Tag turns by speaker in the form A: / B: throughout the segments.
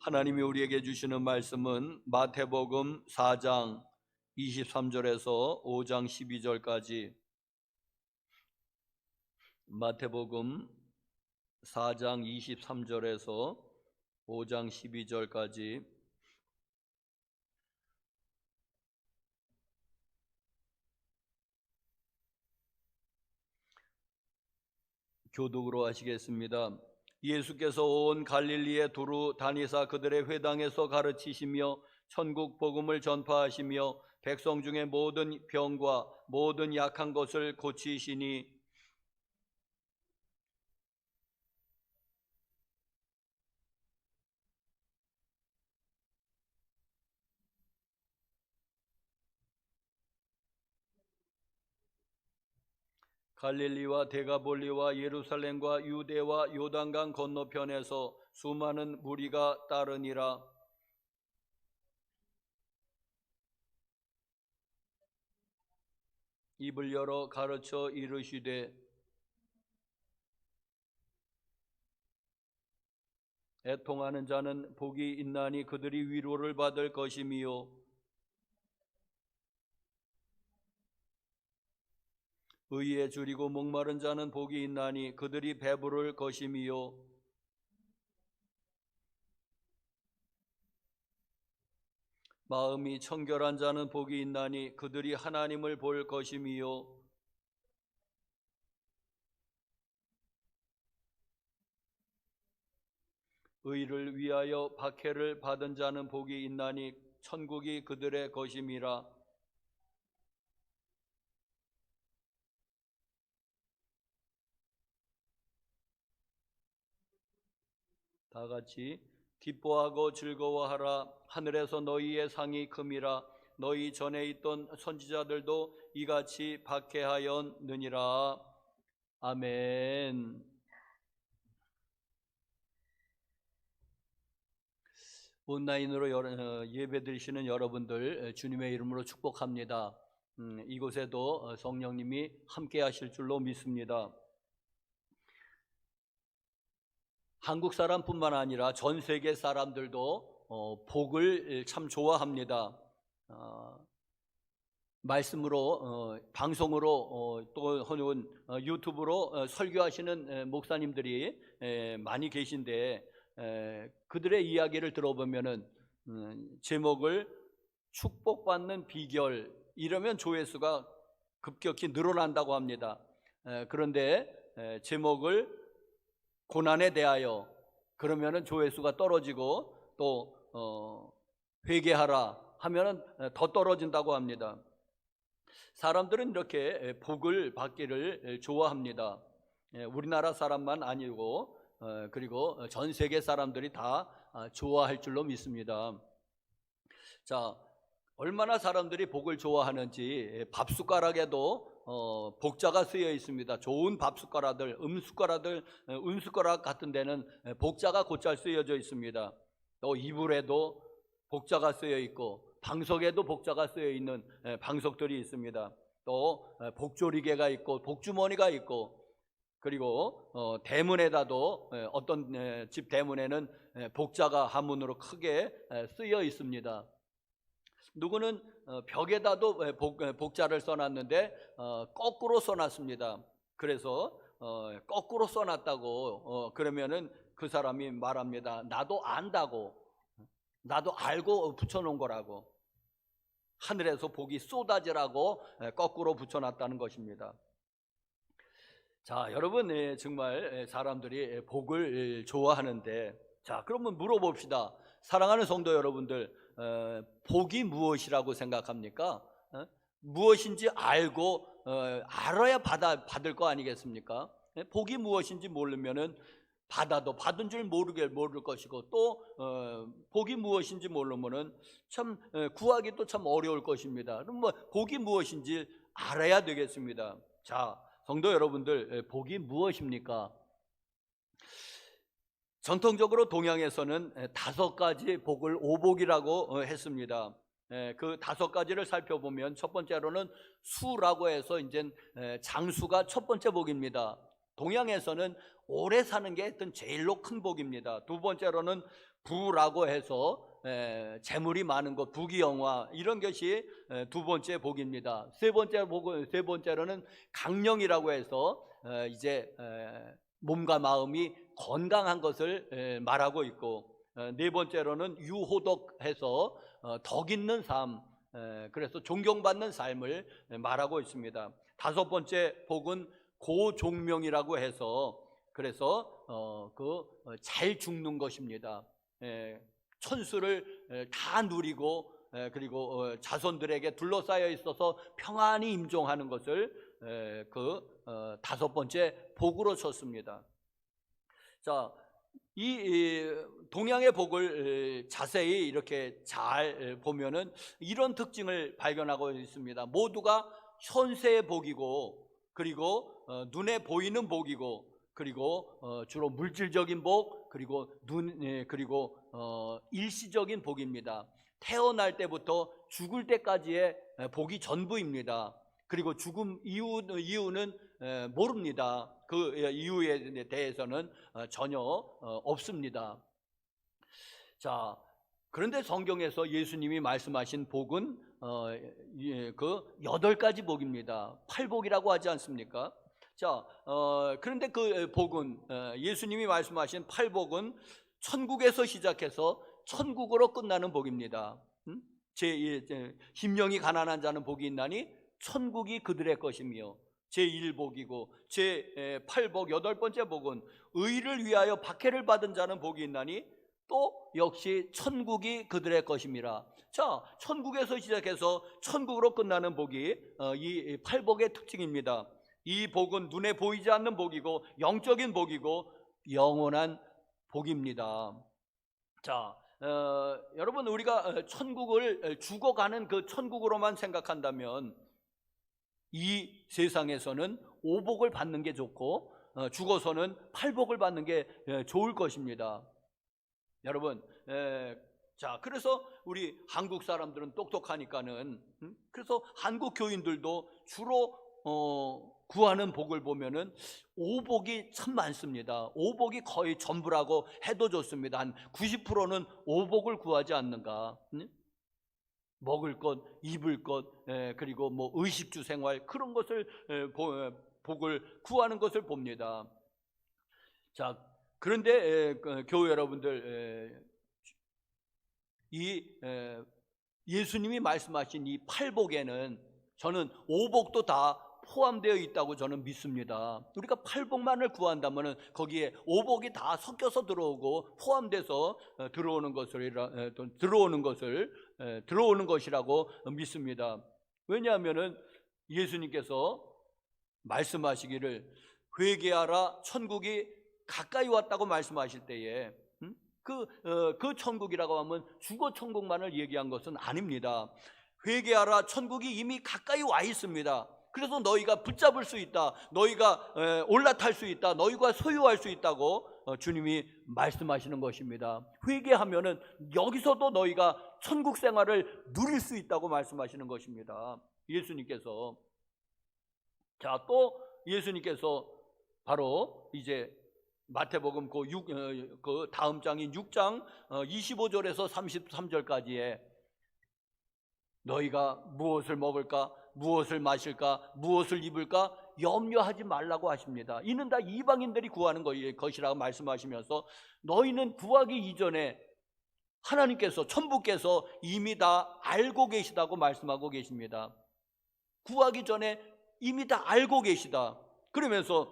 A: 하나님이 우리에게 주시는 말씀은 마태복음 4장 23절에서 5장 12절까지, 마태복음 4장 23절에서 5장 12절까지 교독으로 하시겠습니다. 예수께서 온 갈릴리에 두루 다니사 그들의 회당에서 가르치시며 천국 복음을 전파하시며 백성 중에 모든 병과 모든 약한 것을 고치시니 갈릴리와 데가볼리와 예루살렘과 유대와 요단강 건너편에서 수많은 무리가 따르니라. 입을 열어 가르쳐 이르시되 애통하는 자는 복이 있나니 그들이 위로를 받을 것이미요, 의에 줄이고 목마른 자는 복이 있나니 그들이 배부를 것이미요, 마음이 청결한 자는 복이 있나니 그들이 하나님을 볼 것이미요, 의를 위하여 박해를 받은 자는 복이 있나니 천국이 그들의 것임이라. 다 같이 기뻐하고 즐거워하라. 하늘에서 너희의 상이 큼이라. 너희 전에 있던 선지자들도 이같이 박해하였느니라. 아멘. 온라인으로 예배 드리시는 여러분들 주님의 이름으로 축복합니다. 이곳에도 성령님이 함께 하실 줄로 믿습니다. 한국 사람뿐만 아니라 전 세계 사람들도 복을 참 좋아합니다. 말씀으로 방송으로 또 혹은 유튜브로 설교하시는 목사님들이 많이 계신데, 그들의 이야기를 들어보면은 제목을 축복받는 비결 이러면 조회수가 급격히 늘어난다고 합니다. 그런데 제목을 고난에 대하여 그러면은 조회수가 떨어지고, 또 회개하라 하면은 더 떨어진다고 합니다. 사람들은 이렇게 복을 받기를 좋아합니다. 우리나라 사람만 아니고 그리고 전 세계 사람들이 다 좋아할 줄로 믿습니다. 자, 얼마나 사람들이 복을 좋아하는지 밥숟가락에도 복자가 쓰여 있습니다. 좋은 밥숟가락들, 은숟가락 같은 데는 복자가 곧잘 쓰여져 있습니다. 또 이불에도 복자가 쓰여 있고 방석에도 복자가 쓰여 있는 방석들이 있습니다. 또 복조리개가 있고 복주머니가 있고, 그리고 대문에다도 어떤 집 대문에는 복자가 한문으로 크게 쓰여 있습니다. 누구는 벽에다도 복자를 써놨는데 거꾸로 써놨습니다. 그래서 거꾸로 써놨다고 그러면은 그 사람이 말합니다. 나도 안다고, 나도 알고 붙여놓은 거라고. 하늘에서 복이 쏟아지라고 거꾸로 붙여놨다는 것입니다. 자, 여러분, 정말 사람들이 복을 좋아하는데, 자, 그러면 물어봅시다. 사랑하는 성도 여러분들, 복이 무엇이라고 생각합니까? 무엇인지 알고 알아야 받을 거 아니겠습니까? 복이 무엇인지 모르면은 받은 줄 모를 것이고, 또 복이 무엇인지 모르면은 참 구하기도 참 어려울 것입니다. 그럼 복이 무엇인지 알아야 되겠습니다. 자, 성도 여러분들, 복이 무엇입니까? 전통적으로 동양에서는 5가지 복을 오복이라고 했습니다. 그 5가지를 살펴보면 첫 번째로는 수라고 해서 이제 장수가 첫 번째 복입니다. 동양에서는 오래 사는 게 제일로 큰 복입니다. 두 번째로는 부라고 해서 재물이 많은 것, 부귀영화, 이런 것이 두 번째 복입니다. 세 번째로는 강령이라고 해서 이제 몸과 마음이 건강한 것을 말하고 있고, 네 번째로는 유호덕해서 덕 있는 삶, 그래서 존경받는 삶을 말하고 있습니다. 다섯 번째 복은 고종명이라고 해서, 그래서 잘 죽는 것입니다. 천수를 다 누리고, 그리고 자손들에게 둘러싸여 있어서 평안히 임종하는 것을 다섯 번째 복으로 쳤습니다. 자, 이 동양의 복을 자세히 이렇게 잘 보면은 이런 특징을 발견하고 있습니다. 모두가 현세의 복이고, 그리고 눈에 보이는 복이고, 그리고 주로 물질적인 복, 그리고 그리고 일시적인 복입니다. 태어날 때부터 죽을 때까지의 복이 전부입니다. 그리고 죽음 이유는 모릅니다. 그 이유에 대해서는 전혀 없습니다. 자, 그런데 성경에서 예수님이 말씀하신 복은 그 8가지 복입니다. 8복이라고 하지 않습니까? 자, 그런데 그 복은, 예수님이 말씀하신 8복은 천국에서 시작해서 천국으로 끝나는 복입니다. 심령이 가난한 자는 복이 있나니 천국이 그들의 것이며, 제1복이고, 제8복, 8번째 복은 의를 위하여 박해를 받은 자는 복이 있나니 또 역시 천국이 그들의 것임이라. 자, 천국에서 시작해서 천국으로 끝나는 복이 이 8복의 특징입니다. 이 복은 눈에 보이지 않는 복이고, 영적인 복이고, 영원한 복입니다. 자, 여러분, 우리가 천국을 죽어가는 그 천국으로만 생각한다면 이 세상에서는 오복을 받는 게 좋고, 죽어서는 8복을 받는 게 좋을 것입니다. 여러분, 자, 그래서 우리 한국 사람들은 똑똑하니까는, 그래서 한국 교인들도 주로 구하는 복을 보면은 오복이 참 많습니다. 오복이 거의 전부라고 해도 좋습니다. 한 90%는 오복을 구하지 않는가? 먹을 것, 입을 것, 그리고 뭐 의식주 생활, 그런 것을 복을 구하는 것을 봅니다. 자, 그런데 교회 여러분들, 이 예수님이 말씀하신 이 8복에는 저는 오복도 다 포함되어 있다고 저는 믿습니다. 우리가 8복만을 구한다면 거기에 오복이 다 섞여서 들어오고 포함돼서 들어오는 것이라고 믿습니다. 왜냐하면은 예수님께서 말씀하시기를 회개하라 천국이 가까이 왔다고 말씀하실 때에 그 천국이라고 하면 주거 천국만을 얘기한 것은 아닙니다. 회개하라 천국이 이미 가까이 와 있습니다. 그래서 너희가 붙잡을 수 있다, 너희가 올라탈 수 있다, 너희가 소유할 수 있다고 주님이 말씀하시는 것입니다. 회개하면은 여기서도 너희가 천국 생활을 누릴 수 있다고 말씀하시는 것입니다. 예수님께서. 자, 또 예수님께서 바로 이제 마태복음 그 다음 장인 6장 25절에서 33절까지에 너희가 무엇을 먹을까, 무엇을 마실까, 무엇을 입을까 염려하지 말라고 하십니다. 이는 다 이방인들이 구하는 것이라고 말씀하시면서 너희는 구하기 이전에 하나님께서, 천부께서 이미 다 알고 계시다고 말씀하고 계십니다. 구하기 전에 이미 다 알고 계시다. 그러면서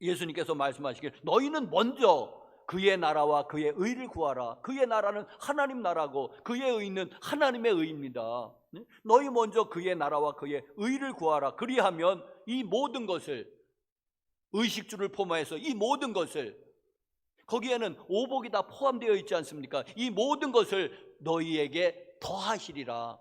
A: 예수님께서 말씀하시길 너희는 먼저 그의 나라와 그의 의를 구하라. 그의 나라는 하나님 나라고 그의 의는 하나님의 의입니다. 너희 먼저 그의 나라와 그의 의를 구하라. 그리하면 이 모든 것을, 의식주를 포함해서 이 모든 것을, 거기에는 오복이 다 포함되어 있지 않습니까? 이 모든 것을 너희에게 더하시리라.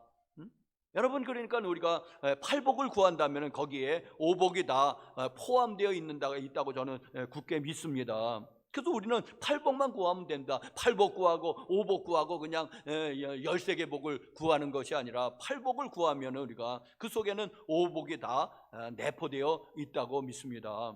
A: 여러분, 그러니까 우리가 8복을 구한다면 거기에 오복이 다 포함되어 있다고 저는 굳게 믿습니다. 그래서 우리는 8복만 구하면 된다, 8복 구하고 5복 구하고 그냥 13개 복을 구하는 것이 아니라 8복을 구하면 우리가 그 속에는 5복이 다 내포되어 있다고 믿습니다.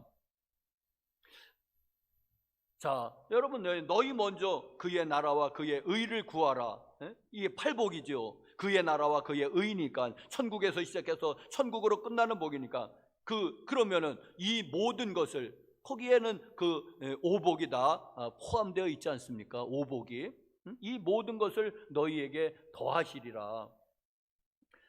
A: 자, 여러분, 너희 먼저 그의 나라와 그의 의를 구하라. 예? 이게 팔복이죠. 그의 나라와 그의 의니까 천국에서 시작해서 천국으로 끝나는 복이니까 그러면은 이 모든 것을 거기에는 오복이 다 포함되어 있지 않습니까? 오복이 이 모든 것을 너희에게 더하시리라.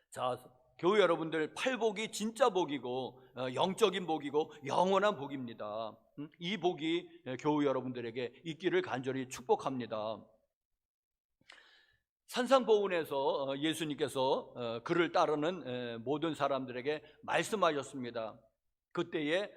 A: 자, 교회 여러분들, 팔복이 진짜 복이고 영적인 복이고 영원한 복입니다. 이 복이 교회 여러분들에게 있기를 간절히 축복합니다. 산상보훈에서 예수님께서 그를 따르는 모든 사람들에게 말씀하셨습니다. 그때에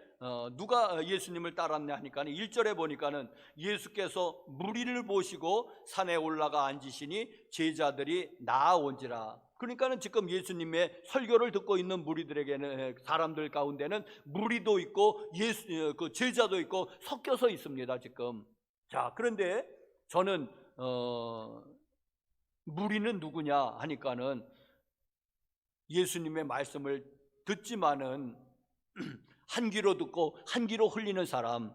A: 누가 예수님을 따랐냐 하니까 1절에 보니까는 예수께서 무리를 모시고 산에 올라가 앉으시니 제자들이 나아온지라. 그러니까는 지금 예수님의 설교를 듣고 있는 무리들에게는, 사람들 가운데는 무리도 있고 그 제자도 있고 섞여서 있습니다 지금. 자, 그런데 저는 무리는 누구냐 하니까는 예수님의 말씀을 듣지만은 한 귀로 듣고 한 귀로 흘리는 사람,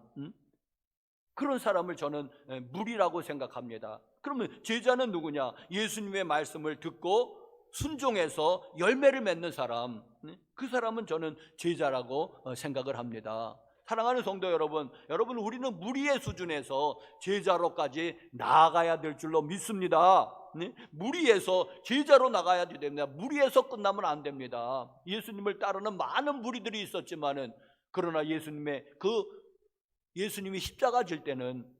A: 그런 사람을 저는 무리라고 생각합니다. 그러면 제자는 누구냐? 예수님의 말씀을 듣고 순종해서 열매를 맺는 사람, 그 사람은 저는 제자라고 생각을 합니다. 사랑하는 성도 여러분, 우리는 무리의 수준에서 제자로까지 나아가야 될 줄로 믿습니다. 무리에서 제자로 나가야 됩니다. 무리에서 끝나면 안 됩니다. 예수님을 따르는 많은 무리들이 있었지만은, 그러나 예수님이 십자가 질 때는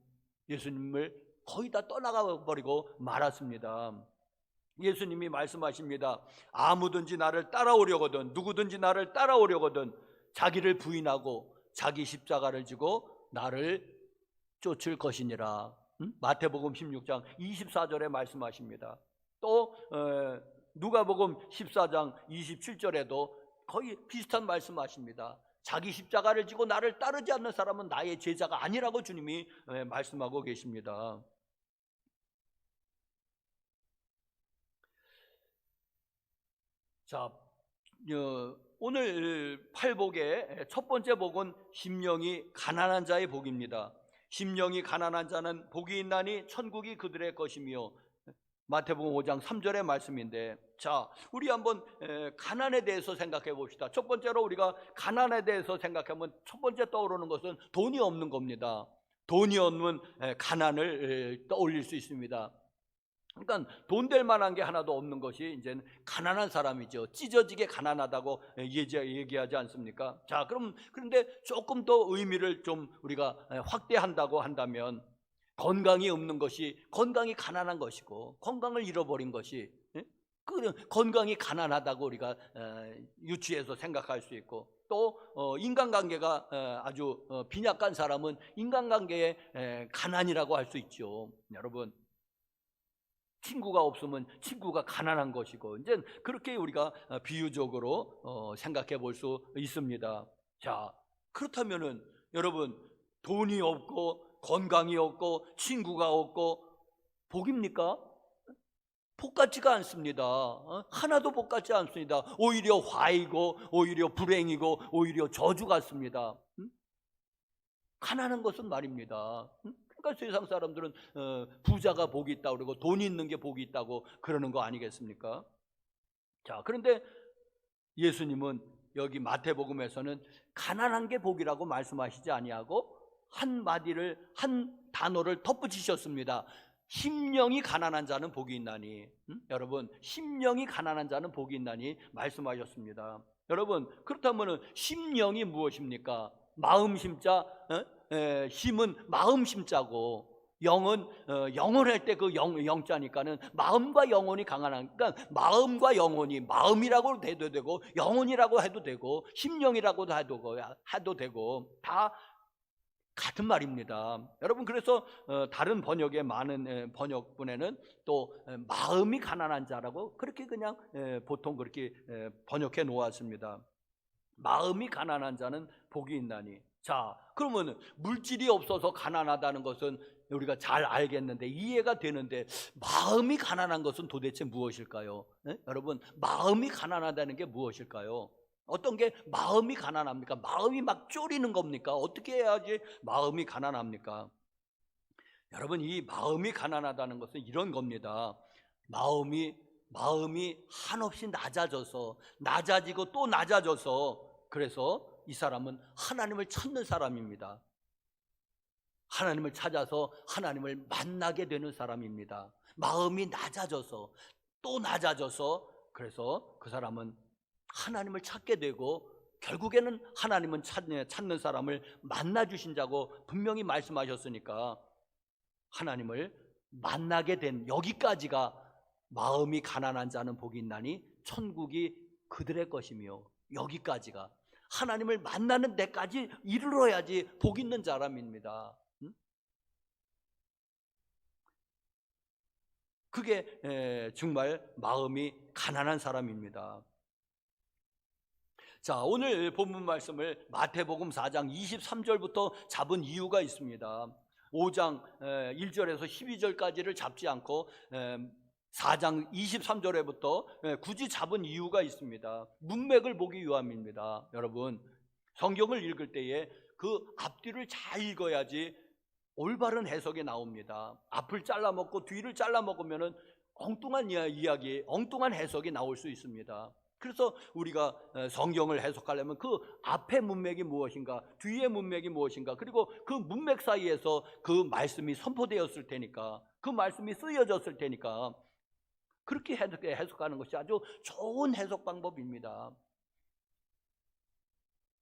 A: 예수님을 거의 다 떠나가 버리고 말았습니다. 예수님이 말씀하십니다. 아무든지 나를 따라오려거든, 누구든지 나를 따라오려거든 자기를 부인하고 자기 십자가를 지고 나를 쫓을 것이니라. 마태복음 16장 24절에 말씀하십니다. 또 누가복음 14장 27절에도 거의 비슷한 말씀하십니다. 자기 십자가를 지고 나를 따르지 않는 사람은 나의 제자가 아니라고 주님이 말씀하고 계십니다. 자, 오늘 팔복의 첫 번째 복은 심령이 가난한 자의 복입니다. 심령이 가난한 자는 복이 있나니 천국이 그들의 것이며, 마태복음 5장 3절의 말씀인데, 자, 우리 한번 가난에 대해서 생각해 봅시다. 첫 번째로 우리가 가난에 대해서 생각하면 첫 번째 떠오르는 것은 돈이 없는 겁니다. 돈이 없는 가난을 떠올릴 수 있습니다. 그러니까 돈 될 만한 게 하나도 없는 것이 이제는 가난한 사람이죠. 찢어지게 가난하다고 얘기하지 않습니까? 자, 그런데 조금 더 의미를 좀 우리가 확대한다고 한다면, 건강이 없는 것이 건강이 가난한 것이고, 건강을 잃어버린 것이 건강이 가난하다고 우리가 유추해서 생각할 수 있고, 또 인간관계가 아주 빈약한 사람은 인간관계의 가난이라고 할 수 있죠. 여러분, 친구가 없으면 친구가 가난한 것이고, 이제 그렇게 우리가 비유적으로 생각해 볼 수 있습니다. 자, 그렇다면은 여러분, 돈이 없고 건강이 없고 친구가 없고 복입니까? 복 같지가 않습니다. 하나도 복 같지 않습니다. 오히려 화이고 오히려 불행이고 오히려 저주 같습니다. 가난한 것은 말입니다. 그러니까 세상 사람들은 부자가 복이 있다고 그러고 돈이 있는 게 복이 있다고 그러는 거 아니겠습니까? 자, 그런데 예수님은 여기 마태복음에서는 가난한 게 복이라고 말씀하시지 아니하고 한 단어를 덧붙이셨습니다. 심령이 가난한 자는 복이 있나니. 여러분, 심령이 가난한 자는 복이 있나니 말씀하셨습니다. 여러분, 그렇다면 심령이 무엇입니까? 마음 심자, 힘은 마음 심자고, 영은 영원할 때 그 영자니까는 마음과 영혼이 그러니까 마음과 영혼이, 마음이라고 해도 되고 영혼이라고 해도 되고 심령이라고 해도 되고 다 같은 말입니다. 여러분, 그래서 다른 번역에 많은 번역본에는 또 마음이 가난한 자라고 그렇게 그냥 보통 그렇게 번역해 놓았습니다. 마음이 가난한 자는 복이 있나니. 자, 그러면 물질이 없어서 가난하다는 것은 우리가 잘 알겠는데, 이해가 되는데, 마음이 가난한 것은 도대체 무엇일까요? 여러분, 마음이 가난하다는 게 무엇일까요? 어떤 게 마음이 가난합니까? 마음이 막 쫄이는 겁니까? 어떻게 해야지 마음이 가난합니까? 여러분, 이 마음이 가난하다는 것은 이런 겁니다. 마음이 한없이 낮아지고 또 낮아져서, 그래서 이 사람은 하나님을 찾는 사람입니다. 하나님을 찾아서 하나님을 만나게 되는 사람입니다. 마음이 낮아져서 또 낮아져서, 그래서 그 사람은 하나님을 찾게 되고, 결국에는 하나님은 찾는 사람을 만나 주신 자고 분명히 말씀하셨으니까, 하나님을 만나게 된 여기까지가 마음이 가난한 자는 복이 있나니 천국이 그들의 것이며, 여기까지가 하나님을 만나는 데까지 이르러야지 복 있는 사람입니다. 그게 정말 마음이 가난한 사람입니다. 자, 오늘 본문 말씀을 마태복음 4장 23절부터 잡은 이유가 있습니다. 5장 1절에서 12절까지를 잡지 않고 4장 23절에부터 굳이 잡은 이유가 있습니다. 문맥을 보기 위함입니다. 여러분, 성경을 읽을 때에 그 앞뒤를 잘 읽어야지 올바른 해석이 나옵니다. 앞을 잘라먹고 뒤를 잘라먹으면 엉뚱한 이야기, 엉뚱한 해석이 나올 수 있습니다. 그래서 우리가 성경을 해석하려면 그 앞의 문맥이 무엇인가, 뒤의 문맥이 무엇인가, 그리고 그 문맥 사이에서 그 말씀이 선포되었을 테니까, 그 말씀이 쓰여졌을 테니까, 그렇게 해석하는 것이 아주 좋은 해석 방법입니다.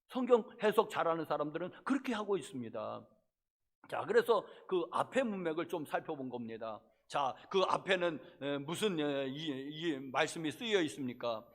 A: 성경 해석 잘하는 사람들은 그렇게 하고 있습니다. 자, 그래서 그 앞의 문맥을 좀 살펴본 겁니다. 자, 그 앞에는 무슨 이 말씀이 쓰여 있습니까?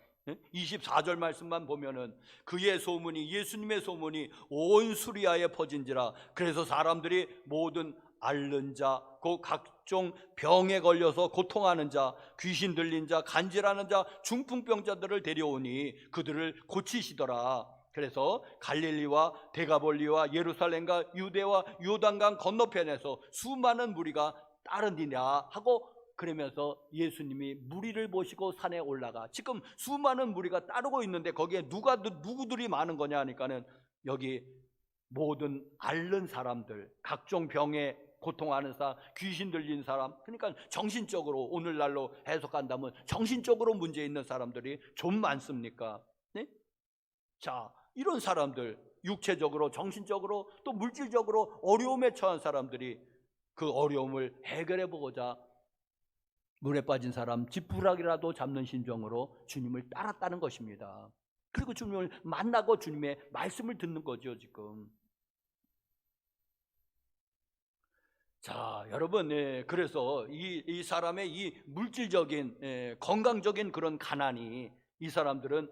A: 24절 말씀만 보면은 그의 소문이, 예수님의 소문이 온 수리아에 퍼진지라. 그래서 사람들이 모든 앓는 자, 그 각종 병에 걸려서 고통하는 자, 귀신 들린 자, 간질하는 자, 중풍병자들을 데려오니 그들을 고치시더라. 그래서 갈릴리와 데가볼리와 예루살렘과 유대와 요단강 건너편에서 수많은 무리가 따르니라 하고, 그러면서 예수님이 무리를 모시고 산에 올라가, 지금 수많은 무리가 따르고 있는데 거기에 누구들이 많은 거냐 하니까는 여기 모든 앓는 사람들, 각종 병에 고통하는 사람, 귀신 들린 사람, 그러니까 정신적으로, 오늘날로 해석한다면 정신적으로 문제 있는 사람들이 좀 많습니까? 네? 자, 이런 사람들, 육체적으로, 정신적으로, 또 물질적으로 어려움에 처한 사람들이 그 어려움을 해결해 보고자 물에 빠진 사람 지푸라기라도 잡는 심정으로 주님을 따랐다는 것입니다. 그리고 주님을 만나고 주님의 말씀을 듣는 거죠, 지금. 자, 여러분, 그래서 이 사람의 이 물질적인, 건강적인 그런 가난이, 이 사람들은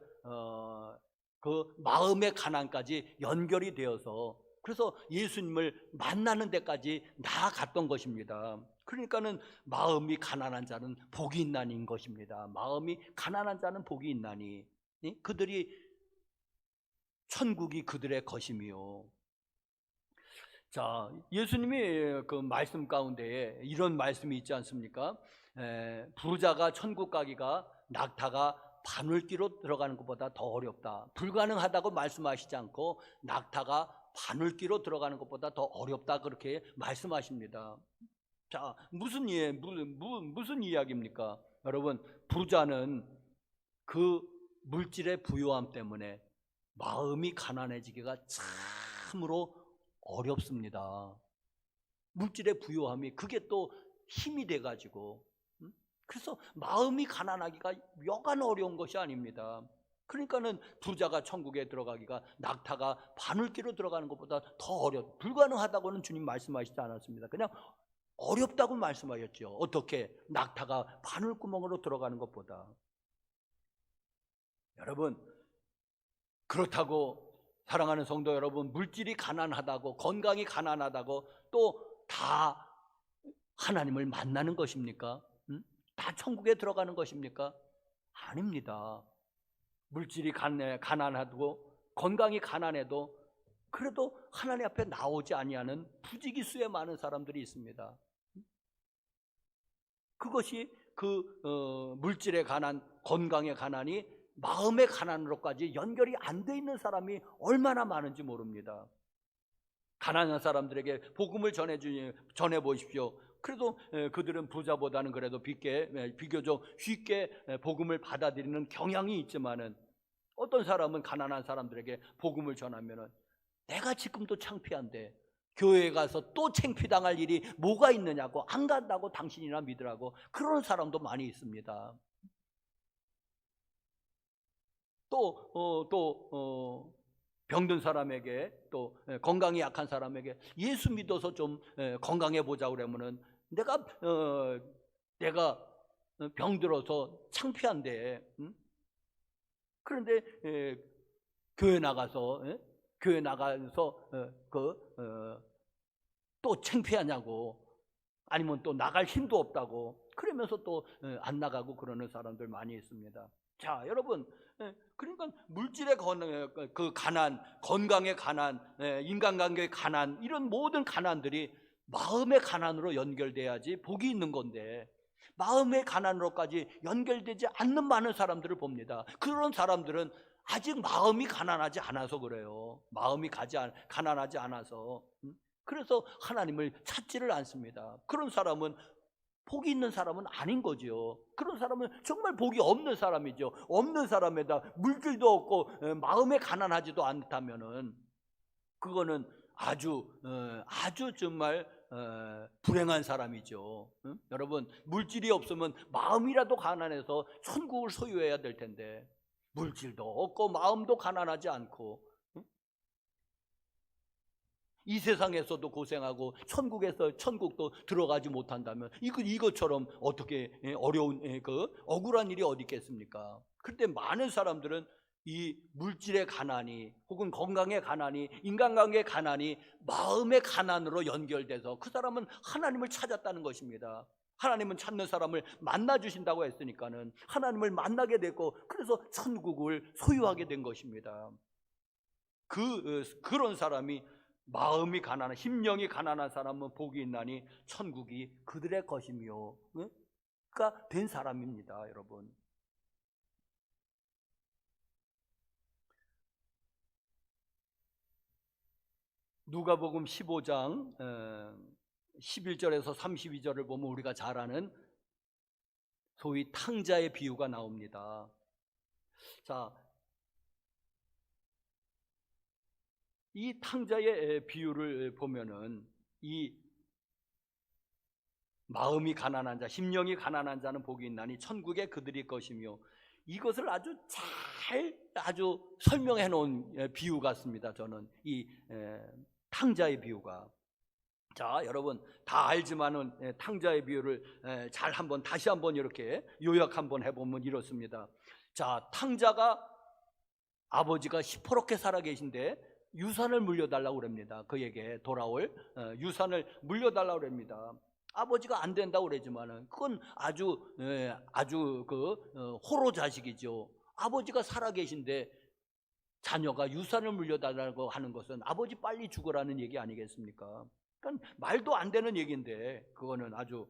A: 그 마음의 가난까지 연결이 되어서, 그래서 예수님을 만나는 데까지 나아갔던 것입니다. 그러니까는 마음이 가난한 자는 복이 있나니인 것입니다. 마음이 가난한 자는 복이 있나니, 그들이 천국이 그들의 것이며. 자, 예수님이 그 말씀 가운데에 이런 말씀이 있지 않습니까? 부자가 천국 가기가 낙타가 바늘귀로 들어가는 것보다 더 어렵다. 불가능하다고 말씀하시지 않고 낙타가 바늘귀로 들어가는 것보다 더 어렵다, 그렇게 말씀하십니다. 자, 무슨 이야기입니까? 여러분, 부자는 그 물질의 부요함 때문에 마음이 가난해지기가 참으로 어렵습니다. 물질의 부요함이 그게 또 힘이 돼가지고, 그래서 마음이 가난하기가 여간 어려운 것이 아닙니다. 그러니까는 부자가 천국에 들어가기가 낙타가 바늘귀로 들어가는 것보다 더 불가능하다고는 주님 말씀하시지 않았습니다. 그냥 어렵다고 말씀하셨죠. 어떻게? 낙타가 바늘구멍으로 들어가는 것보다. 여러분, 그렇다고 사랑하는 성도 여러분, 물질이 가난하다고, 건강이 가난하다고 또 다 하나님을 만나는 것입니까? 다 천국에 들어가는 것입니까? 아닙니다. 물질이 가난하고 건강이 가난해도 그래도 하나님 앞에 나오지 아니하는 부지기수에 많은 사람들이 있습니다. 그것이 그 물질의 가난, 건강의 가난이 마음의 가난으로까지 연결이 안 돼 있는 사람이 얼마나 많은지 모릅니다. 가난한 사람들에게 복음을 전해 보십시오. 그래도 그들은 부자보다는 그래도 비교적 쉽게 복음을 받아들이는 경향이 있지만은, 어떤 사람은 가난한 사람들에게 복음을 전하면은 내가 지금도 창피한데 교회에 가서 또 창피당할 일이 뭐가 있느냐고, 안 간다고 당신이나 믿으라고, 그런 사람도 많이 있습니다. 또 병든 사람에게, 또 건강이 약한 사람에게 예수 믿어서 좀 건강해 보자 그러면은 내가 병들어서 창피한데, 그런데 교회 나가서 또 창피하냐고, 아니면 또 나갈 힘도 없다고 그러면서 또 안 나가고 그러는 사람들 많이 있습니다. 자, 여러분, 그러니까 물질의 그 가난, 건강의 가난, 인간관계의 가난, 이런 모든 가난들이 마음의 가난으로 연결돼야지 복이 있는 건데, 마음의 가난으로까지 연결되지 않는 많은 사람들을 봅니다. 그런 사람들은 아직 마음이 가난하지 않아서 그래요. 마음이 가난하지 않아서. 그래서 하나님을 찾지를 않습니다. 그런 사람은 복이 있는 사람은 아닌 거죠. 그런 사람은 정말 복이 없는 사람이죠. 없는 사람에다 물질도 없고 마음에 가난하지도 않다면은 그거는 아주 정말 불행한 사람이죠. 여러분, 물질이 없으면 마음이라도 가난해서 천국을 소유해야 될 텐데, 물질도 없고 마음도 가난하지 않고 이 세상에서도 고생하고 천국도 들어가지 못한다면 이것처럼 어떻게 어려운 억울한 일이 어디 있겠습니까? 그런데 많은 사람들은 이 물질의 가난이, 혹은 건강의 가난이, 인간관계의 가난이 마음의 가난으로 연결돼서 그 사람은 하나님을 찾았다는 것입니다. 하나님은 찾는 사람을 만나 주신다고 했으니까는 하나님을 만나게 됐고, 그래서 천국을 소유하게 된 것입니다. 그런 사람이, 마음이 가난한, 심령이 가난한 사람은 복이 있나니 천국이 그들의 것이며, 가 된 사람입니다, 여러분. 누가복음 15장 11절에서 32절을 보면 우리가 잘 아는 소위 탕자의 비유가 나옵니다. 자, 이 탕자의 비유를 보면은 이 마음이 가난한 자, 심령이 가난한 자는 복이 있나니 천국에 그들이 것이며, 이것을 아주 설명해 놓은 비유 같습니다. 저는 이 탕자의 비유가. 자, 여러분 다 알지만은 탕자의 비유를 다시 한번 이렇게 요약 한번 해보면 이렇습니다. 자, 탕자가, 아버지가 시퍼렇게 살아 계신데 유산을 물려달라고 그럽니다. 그에게 돌아올 유산을 물려달라고 그럽니다. 아버지가 안 된다고 그러지만은 그건 아주 호로 자식이죠. 아버지가 살아 계신데 자녀가 유산을 물려달라고 하는 것은 아버지 빨리 죽으라는 얘기 아니겠습니까? 그러니까 말도 안 되는 얘기인데, 그거는 아주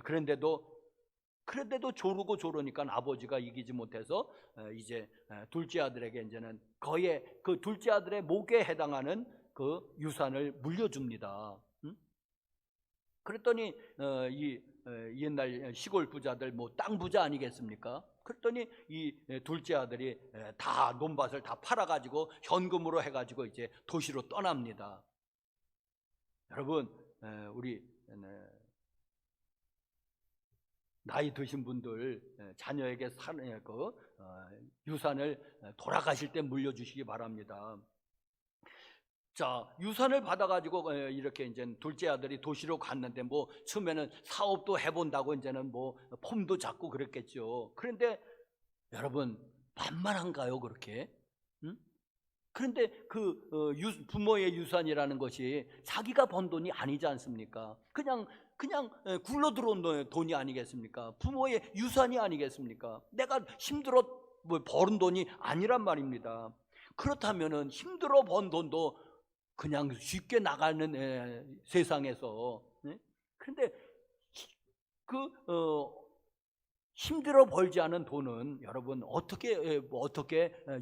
A: 그런데도 조르니까 아버지가 이기지 못해서 이제 둘째 아들에게 이제는 그 둘째 아들의 목에 해당하는 그 유산을 물려줍니다. 그랬더니 이 옛날 시골 부자들 땅 부자 아니겠습니까? 그랬더니 이 둘째 아들이 다 논밭을 다 팔아가지고 현금으로 해가지고 이제 도시로 떠납니다. 여러분, 우리 나이 드신 분들 자녀에게 유산을 돌아가실 때 물려주시기 바랍니다. 자, 유산을 받아가지고 이렇게 이제 둘째 아들이 도시로 갔는데 처음에는 사업도 해본다고 이제는 폼도 잡고 그랬겠죠. 그런데 여러분, 만만한가요, 그렇게? 그런데 부모의 유산이라는 것이 자기가 번 돈이 아니지 않습니까? 그냥 굴러 들어온 돈이 아니겠습니까? 부모의 유산이 아니겠습니까? 내가 힘들어 버는 돈이 아니란 말입니다. 그렇다면은 힘들어 번 돈도 그냥 쉽게 나가는 세상에서, 그런데 힘들어 벌지 않은 돈은 여러분 어떻게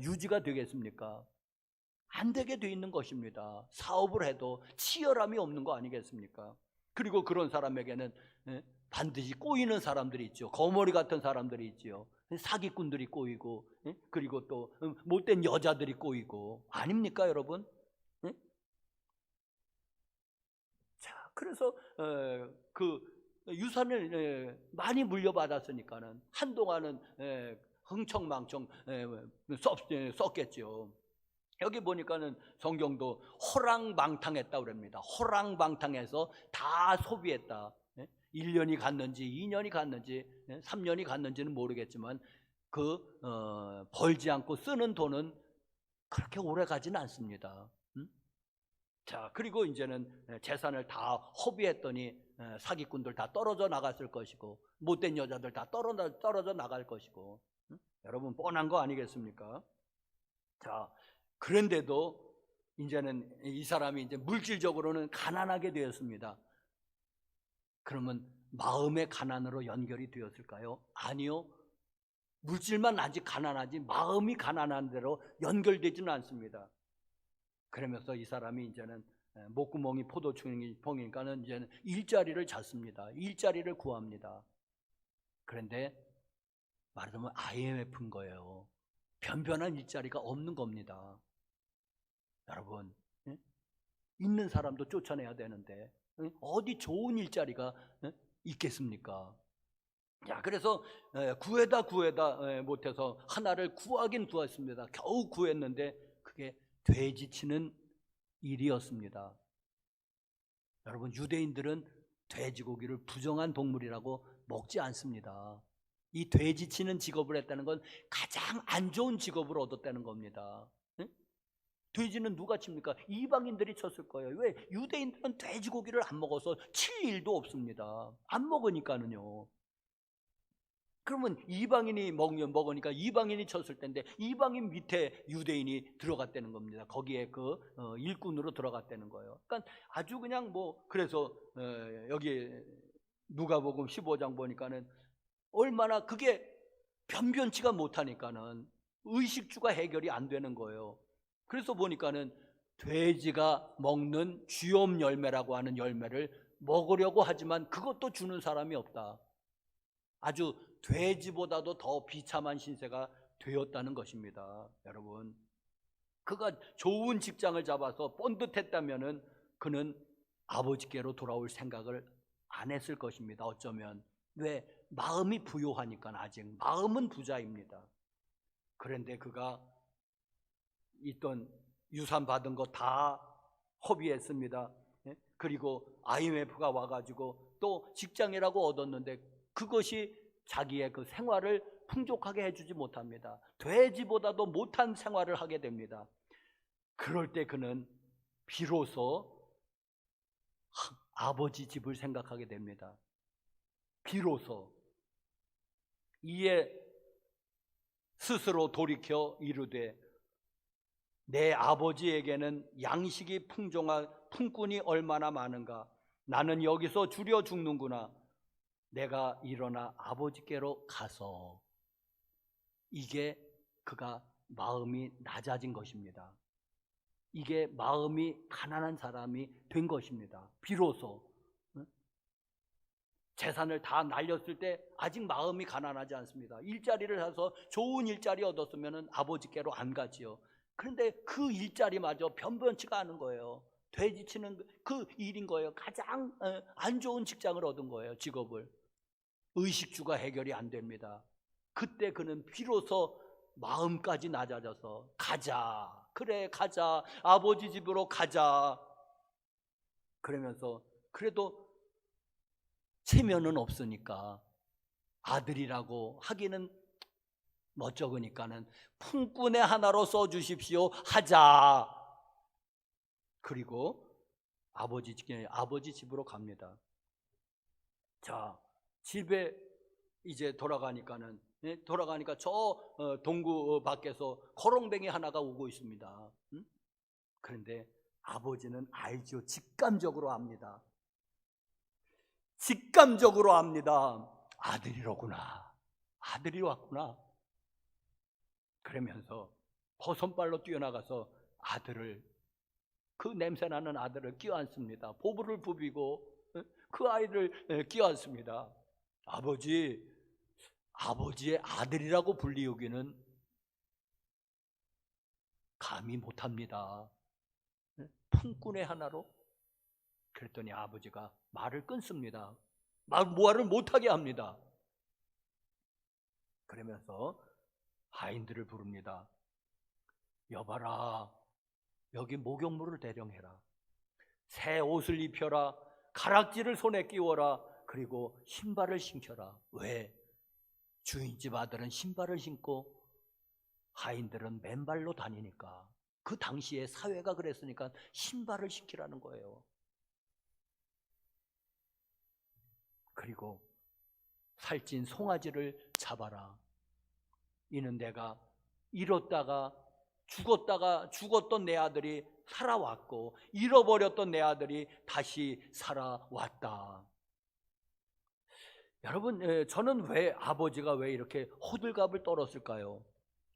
A: 유지가 되겠습니까? 안 되게 돼 있는 것입니다. 사업을 해도 치열함이 없는 거 아니겠습니까? 그리고 그런 사람에게는 반드시 꼬이는 사람들이 있죠. 거머리 같은 사람들이 있지요. 사기꾼들이 꼬이고, 그리고 또 못된 여자들이 꼬이고, 아닙니까 여러분? 자, 그래서 그 유산을 많이 물려받았으니까는 한동안은 흥청망청 썼겠죠. 여기 보니까는 성경도 호랑방탕했다고 그럽니다. 호랑방탕해서 다 소비했다. 1년이 갔는지 2년이 갔는지 3년이 갔는지는 모르겠지만 벌지 않고 쓰는 돈은 그렇게 오래 가지는 않습니다. 자, 그리고 이제는 재산을 다 허비했더니 사기꾼들 다 떨어져 나갔을 것이고 못된 여자들 다 떨어져 나갈 것이고, 여러분 뻔한 거 아니겠습니까? 자, 그런데도 이제는 이 사람이 이제 물질적으로는 가난하게 되었습니다. 그러면 마음의 가난으로 연결이 되었을까요? 아니요. 물질만 아직 가난하지 마음이 가난한 대로 연결되지는 않습니다. 그러면서 이 사람이 이제는 목구멍이 포도충이니까는 이제는 일자리를 찾습니다. 일자리를 구합니다. 그런데 말하자면 IMF인 거예요. 변변한 일자리가 없는 겁니다. 여러분, 있는 사람도 쫓아내야 되는데 어디 좋은 일자리가 있겠습니까? 자, 그래서 구해다 못해서 하나를 구하긴 구했습니다. 겨우 구했는데 그게 돼지치는 일이었습니다. 여러분, 유대인들은 돼지고기를 부정한 동물이라고 먹지 않습니다. 이 돼지치는 직업을 했다는 건 가장 안 좋은 직업을 얻었다는 겁니다. 돼지는 누가 칩니까? 이방인들이 쳤을 거예요. 왜? 유대인들은 돼지고기를 안 먹어서 칠 일도 없습니다. 안 먹으니까는요. 그러면 이방인이 먹으니까 이방인이 쳤을 텐데 이방인 밑에 유대인이 들어갔다는 겁니다. 거기에 일꾼으로 들어갔다는 거예요. 그러니까 아주 그냥 그래서 여기 누가복음 15장 보니까는 얼마나 그게 변변치가 못하니까는 의식주가 해결이 안 되는 거예요. 그래서 보니까는 돼지가 먹는 쥐엄 열매라고 하는 열매를 먹으려고 하지만 그것도 주는 사람이 없다. 아주 돼지보다도 더 비참한 신세가 되었다는 것입니다. 여러분, 그가 좋은 직장을 잡아서 번듯했다면은 그는 아버지께로 돌아올 생각을 안 했을 것입니다. 어쩌면. 왜? 마음이 부요하니까. 아직 마음은 부자입니다. 그런데 그가 있던 유산 받은 거 다 허비했습니다. 그리고 IMF가 와가지고 또 직장이라고 얻었는데 그것이 자기의 그 생활을 풍족하게 해주지 못합니다. 돼지보다도 못한 생활을 하게 됩니다. 그럴 때 그는 비로소 아버지 집을 생각하게 됩니다. 비로소 이에 스스로 돌이켜 이르되 내 아버지에게는 양식이 풍족한 품꾼이 얼마나 많은가. 나는 여기서 줄여 죽는구나. 내가 일어나 아버지께로 가서. 이게 그가 마음이 낮아진 것입니다. 이게 마음이 가난한 사람이 된 것입니다. 비로소 재산을 다 날렸을 때 아직 마음이 가난하지 않습니다. 일자리를 해서 좋은 일자리 얻었으면 아버지께로 안 가지요. 그런데 그 일자리마저 변변치가 않은 거예요. 돼지치는 그 일인 거예요. 가장 안 좋은 직장을 얻은 거예요. 직업을. 의식주가 해결이 안 됩니다. 그때 그는 비로소 마음까지 낮아져서 가자. 그래, 가자. 아버지 집으로 가자. 그러면서 그래도 체면은 없으니까 아들이라고 하기는 멋쩍으니까는 품꾼의 하나로 써주십시오. 하자. 그리고 아버지 집으로 갑니다. 자, 집에 이제 돌아가니까 저 동구 밖에서 거렁뱅이 하나가 오고 있습니다. 그런데 아버지는 알죠. 직감적으로 압니다. 직감적으로 압니다. 아들이로구나. 아들이 왔구나. 그러면서 버선발로 뛰어나가서 아들을, 그 냄새나는 아들을 껴안습니다. 보부를 부비고 그 아이를 껴안습니다. 아버지의 아들이라고 불리우기는 감히 못합니다. 품꾼의 하나로. 그랬더니 아버지가 말을 끊습니다. 말을 못하게 합니다. 그러면서 하인들을 부릅니다. 여봐라, 여기 목욕물을 대령해라. 새 옷을 입혀라. 가락지를 손에 끼워라. 그리고 신발을 신겨라. 왜? 주인집 아들은 신발을 신고 하인들은 맨발로 다니니까. 그 당시에 사회가 그랬으니까 신발을 신기라는 거예요. 그리고 살찐 송아지를 잡아라. 이는 내가 잃었다가 죽었던 내 아들이 살아왔고 잃어버렸던 내 아들이 다시 살아왔다. 여러분, 저는 아버지가 왜 이렇게 호들갑을 떨었을까요?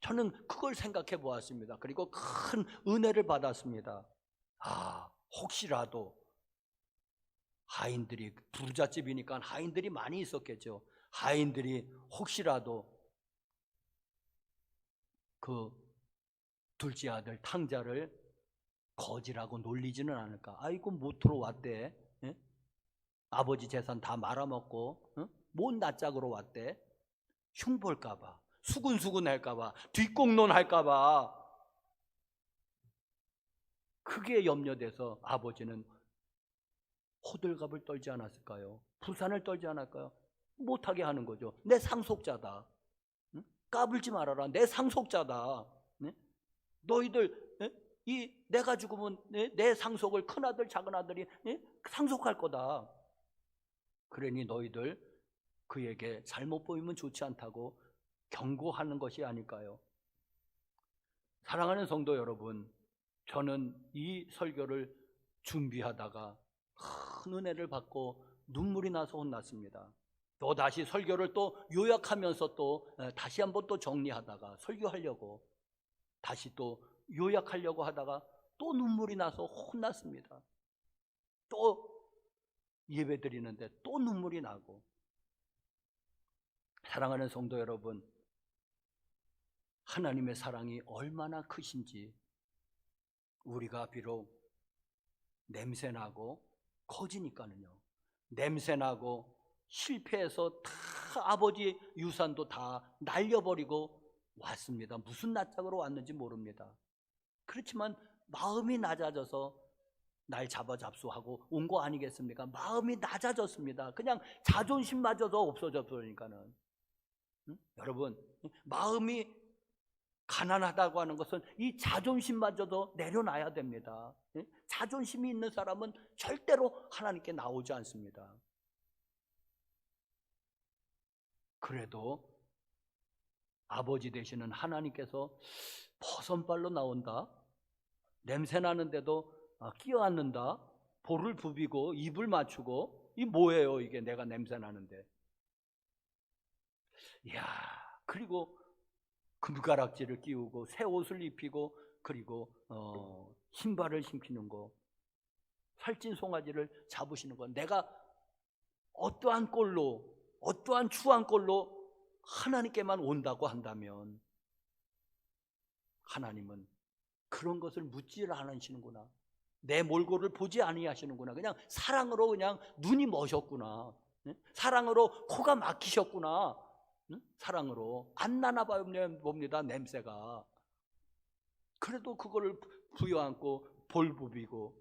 A: 저는 그걸 생각해 보았습니다. 그리고 큰 은혜를 받았습니다. 혹시라도 하인들이, 부잣집이니까 하인들이 많이 있었겠죠. 하인들이 혹시라도 그 둘째 아들 탕자를 거지라고 놀리지는 않을까. 아이고 못 들어왔대. 예? 아버지 재산 다 말아먹고 뭔 낯짝으로 왔대. 흉볼까봐, 수군수군 할까봐, 뒷공론 할까봐, 그게 염려돼서 아버지는 호들갑을 떨지 않았을까요? 부산을 떨지 않을까요? 못하게 하는 거죠. 내 상속자다. 까불지 말아라. 내 상속자다. 너희들 내가 죽으면 내 상속을 큰아들 작은아들이 상속할 거다. 그러니 너희들 그에게 잘못 보이면 좋지 않다고 경고하는 것이 아닐까요? 사랑하는 성도 여러분, 저는 이 설교를 준비하다가 큰 은혜를 받고 눈물이 나서 혼났습니다. 또 다시 설교를 또 요약하면서 또 다시 한번 또 정리하다가 설교하려고 다시 또 요약하려고 하다가 또 눈물이 나서 혼났습니다. 또 예배 드리는데 또 눈물이 나고. 사랑하는 성도 여러분, 하나님의 사랑이 얼마나 크신지 우리가 비록 냄새나고 거지니까는요, 냄새나고 실패해서 다 아버지 유산도 다 날려버리고 왔습니다. 무슨 낯짝으로 왔는지 모릅니다. 그렇지만 마음이 낮아져서 날 잡수하고 온 거 아니겠습니까? 마음이 낮아졌습니다. 그냥 자존심마저도 없어져 버리니까는. 여러분, 마음이 가난하다고 하는 것은 이 자존심마저도 내려놔야 됩니다. 자존심이 있는 사람은 절대로 하나님께 나오지 않습니다. 그래도 아버지 되시는 하나님께서 버선발로 나온다, 냄새 나는데도 끼어앉는다, 볼을 부비고 입을 맞추고, 이 뭐예요 이게? 내가 냄새 나는데. 이야, 그리고 금가락지를 끼우고 새 옷을 입히고 그리고 신발을 신기는 거, 살찐 송아지를 잡으시는 거, 내가 어떠한 꼴로, 어떠한 추한 꼴로 하나님께만 온다고 한다면 하나님은 그런 것을 묻지를 않으시는구나, 내 몰골을 보지 아니하시는구나, 그냥 사랑으로 그냥 눈이 머셨구나, 사랑으로 코가 막히셨구나, 사랑으로 안 나나 봅니다, 냄새가. 그래도 그거를 부여안고 볼 부비고,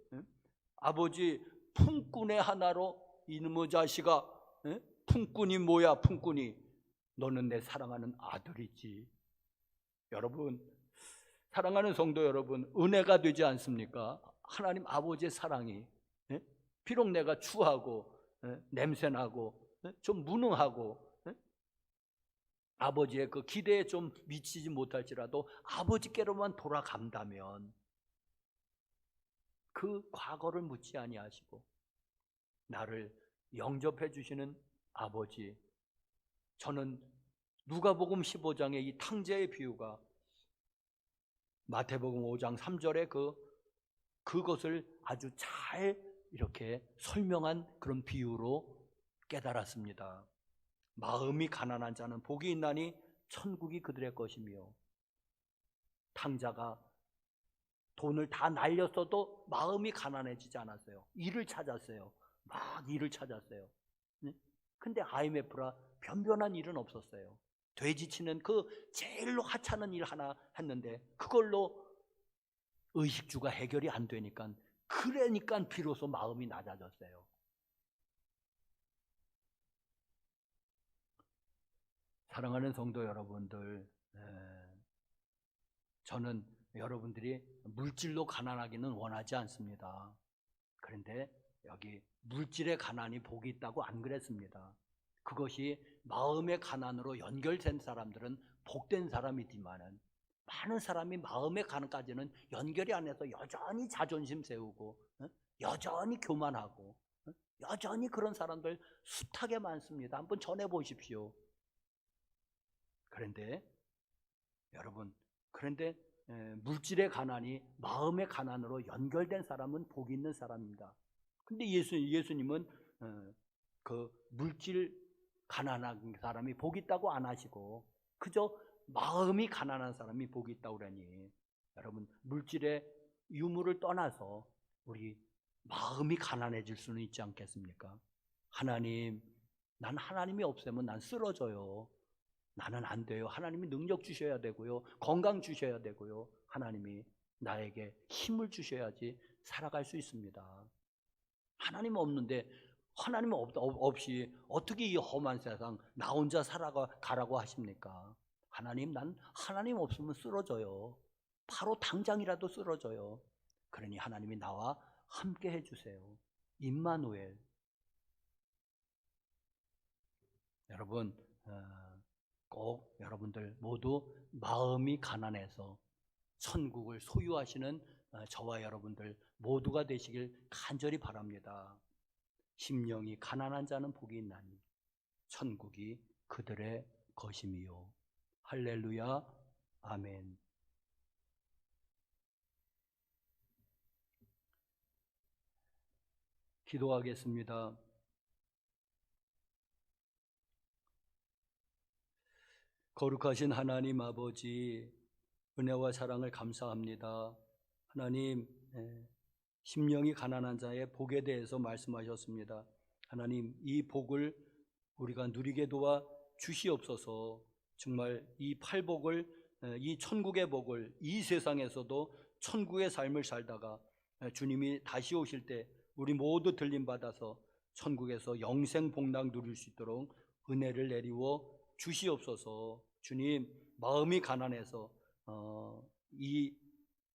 A: 아버지 품꾼의 하나로, 이놈의 자식아, 품꾼이 뭐야? 품꾼이 너는 내 사랑하는 아들이지. 여러분, 사랑하는 성도 여러분, 은혜가 되지 않습니까? 하나님 아버지의 사랑이. 비록 내가 추하고 냄새나고 좀 무능하고 아버지의 그 기대에 좀 미치지 못할지라도 아버지께로만 돌아간다면 그 과거를 묻지 아니하시고 나를 영접해 주시는 아버지, 저는 누가복음 15장의 이 탕자의 비유가 마태복음 5장 3절에 그것을 아주 잘 이렇게 설명한 그런 비유로 깨달았습니다. 마음이 가난한 자는 복이 있나니 천국이 그들의 것이며, 탕자가 돈을 다 날렸어도 마음이 가난해지지 않았어요. 일을 찾았어요. 막 일을 찾았어요. 근데 IMF라 변변한 일은 없었어요. 돼지치는 그 제일로 하찮은 일 하나 했는데 그걸로 의식주가 해결이 안 되니까, 그러니까 비로소 마음이 낮아졌어요. 사랑하는 성도 여러분들, 저는 여러분들이 물질로 가난하기는 원하지 않습니다. 그런데 여기 물질의 가난이 복이 있다고 안 그랬습니다. 그것이 마음의 가난으로 연결된 사람들은 복된 사람이지만은, 많은 사람이 마음의 가난까지는 연결이 안 해서 여전히 자존심 세우고, 여전히 교만하고, 여전히 그런 사람들 숱하게 많습니다. 한번 전해 보십시오. 그런데 여러분, 물질의 가난이 마음의 가난으로 연결된 사람은 복이 있는 사람입니다. 근데 예수님은 그 물질 가난한 사람이 복이 있다고 안 하시고 그저 마음이 가난한 사람이 복이 있다고 그러니, 여러분, 물질의 유무를 떠나서 우리 마음이 가난해질 수는 있지 않겠습니까? 난 하나님이 없으면 난 쓰러져요. 나는 안 돼요. 하나님이 능력 주셔야 되고요, 건강 주셔야 되고요, 하나님이 나에게 힘을 주셔야지 살아갈 수 있습니다. 하나님 없는데, 하나님 없이 어떻게 이 험한 세상 나 혼자 살아가라고 하십니까? 난 하나님 없으면 쓰러져요. 바로 당장이라도 쓰러져요. 그러니 하나님이 나와 함께 해주세요. 임마누엘. 여러분, 꼭 여러분들 모두 마음이 가난해서 천국을 소유하시는 저와 여러분들 모두가 되시길 간절히 바랍니다. 심령이 가난한 자는 복이 있나니 천국이 그들의 것임이요. 할렐루야. 아멘. 기도하겠습니다. 거룩하신 하나님 아버지, 은혜와 사랑을 감사합니다. 하나님, 심령이 가난한 자의 복에 대해서 말씀하셨습니다. 하나님, 이 복을 우리가 누리게 도와 주시옵소서. 정말 이 팔복을, 이 천국의 복을 이 세상에서도 천국의 삶을 살다가 주님이 다시 오실 때 우리 모두 들림받아서 천국에서 영생 복락 누릴 수 있도록 은혜를 내리워 주시옵소서. 주님, 마음이 가난해서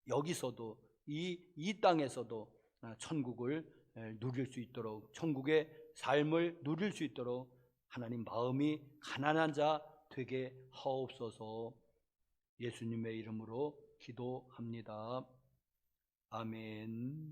A: 여기서도 이 땅에서도 천국을 누릴 수 있도록, 천국의 삶을 누릴 수 있도록 하나님, 마음이 가난한 자 되게 하옵소서. 예수님의 이름으로 기도합니다. 아멘.